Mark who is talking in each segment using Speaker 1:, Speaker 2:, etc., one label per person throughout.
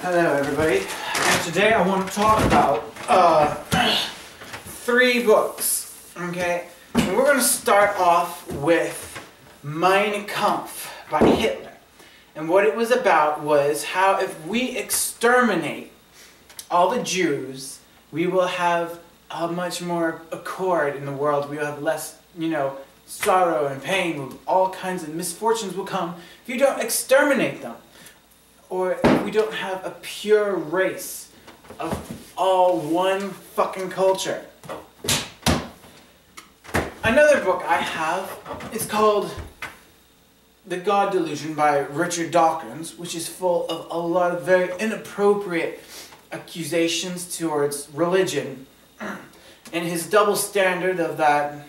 Speaker 1: Hello everybody, and today I want to talk about 3 books, okay? And we're going to start off with Mein Kampf by Hitler. And what it was about was how if we exterminate all the Jews, we will have a much more accord in the world. We will have less, sorrow and pain. All kinds of misfortunes will come if you don't exterminate them. Or if we don't have a pure race of all one fucking culture. Another book I have is called The God Delusion by Richard Dawkins, which is full of a lot of very inappropriate accusations towards religion. And his double standard of that,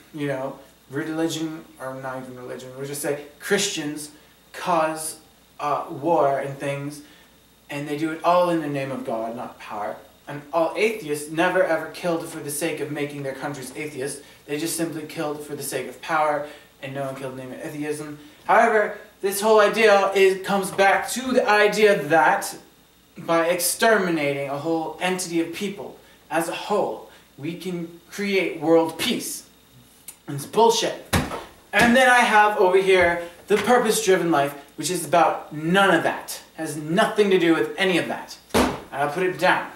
Speaker 1: religion, or not even religion, we'll just say Christians cause war and things, and they do it all in the name of God, not power. And all atheists never ever killed for the sake of making their countries atheist. They just simply killed for the sake of power, and no one killed in the name of atheism. However, this whole idea comes back to the idea that by exterminating a whole entity of people as a whole, we can create world peace. And it's bullshit. And then I have over here The Purpose-Driven Life, which is about none of that. Has nothing to do with any of that. And I'll put it down.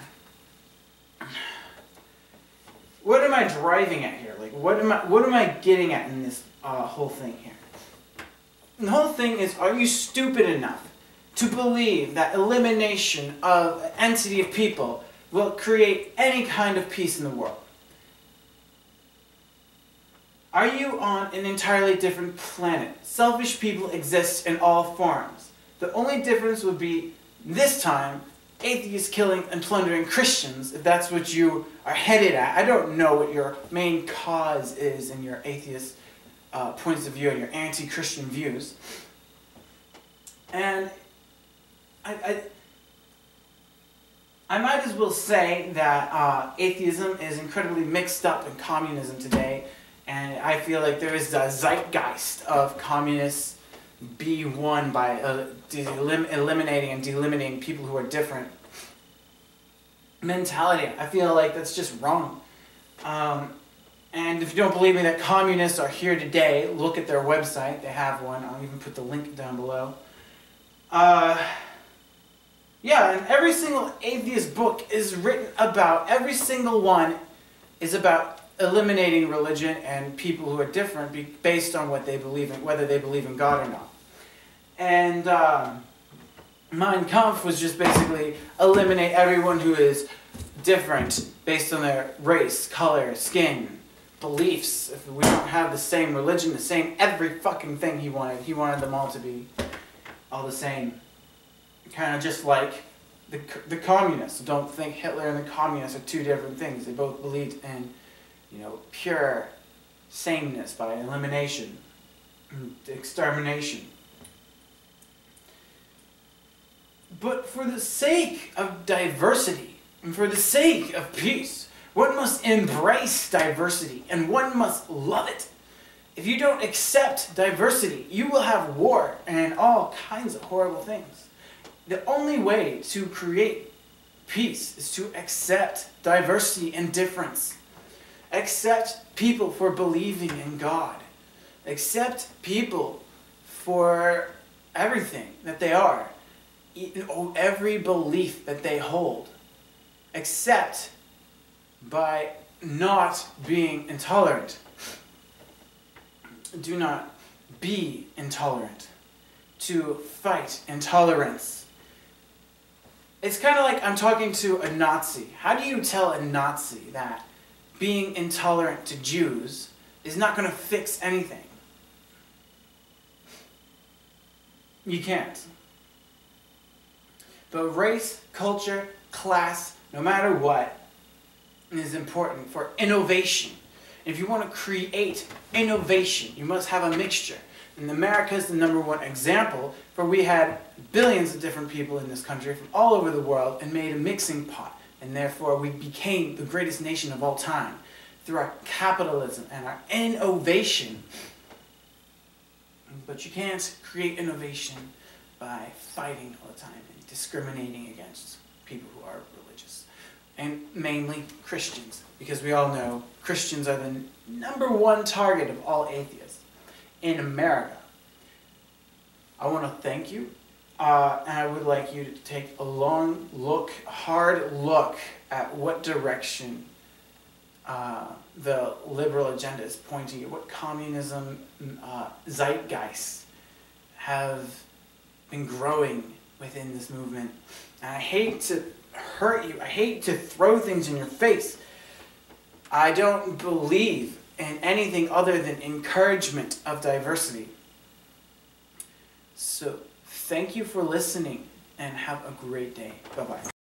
Speaker 1: What am I driving at here? Like, what am I getting at in this whole thing here? The whole thing is, are you stupid enough to believe that elimination of an entity of people will create any kind of peace in the world? Are you on an entirely different planet? Selfish people exist in all forms. The only difference would be, this time, atheists killing and plundering Christians, if that's what you are headed at. I don't know what your main cause is in your atheist points of view and your anti-Christian views. And I might as well say that atheism is incredibly mixed up in communism today. And I feel like there is a zeitgeist of communists be won by eliminating and delimiting people who are different mentality. I feel like that's just wrong. And if you don't believe me that communists are here today, look at their website. They have one. I'll even put the link down below. Yeah, and every single atheist book is written about, every single one is about eliminating religion and people who are different based on what they believe in, whether they believe in God or not. And Mein Kampf was just basically eliminate everyone who is different based on their race, color, skin, beliefs. If we don't have the same religion, the same every fucking thing he wanted them all to be all the same. Kind of just like the communists. Don't think Hitler and the communists are 2 different things. They both believed in pure sameness by elimination, extermination. But for the sake of diversity, and for the sake of peace, one must embrace diversity, and one must love it. If you don't accept diversity, you will have war and all kinds of horrible things. The only way to create peace is to accept diversity and difference. Accept people for believing in God. Accept people for everything that they are. Every belief that they hold. Accept by not being intolerant. Do not be intolerant. To fight intolerance. It's kind of like I'm talking to a Nazi. How do you tell a Nazi that being intolerant to Jews is not going to fix anything? You can't. But race, culture, class, no matter what, is important for innovation. If you want to create innovation, you must have a mixture. And America is the #1 example, for we had billions of different people in this country from all over the world and made a mixing pot. And therefore we became the greatest nation of all time through our capitalism and our innovation. But you can't create innovation by fighting all the time and discriminating against people who are religious, and mainly Christians, because we all know Christians are the #1 target of all atheists in America. I want to thank you, and I would like you to take a long look, hard look at what direction the liberal agenda is pointing at, what communism zeitgeists have been growing within this movement. And I hate to hurt you, I hate to throw things in your face. I don't believe in anything other than encouragement of diversity. So, thank you for listening, and have a great day. Bye-bye.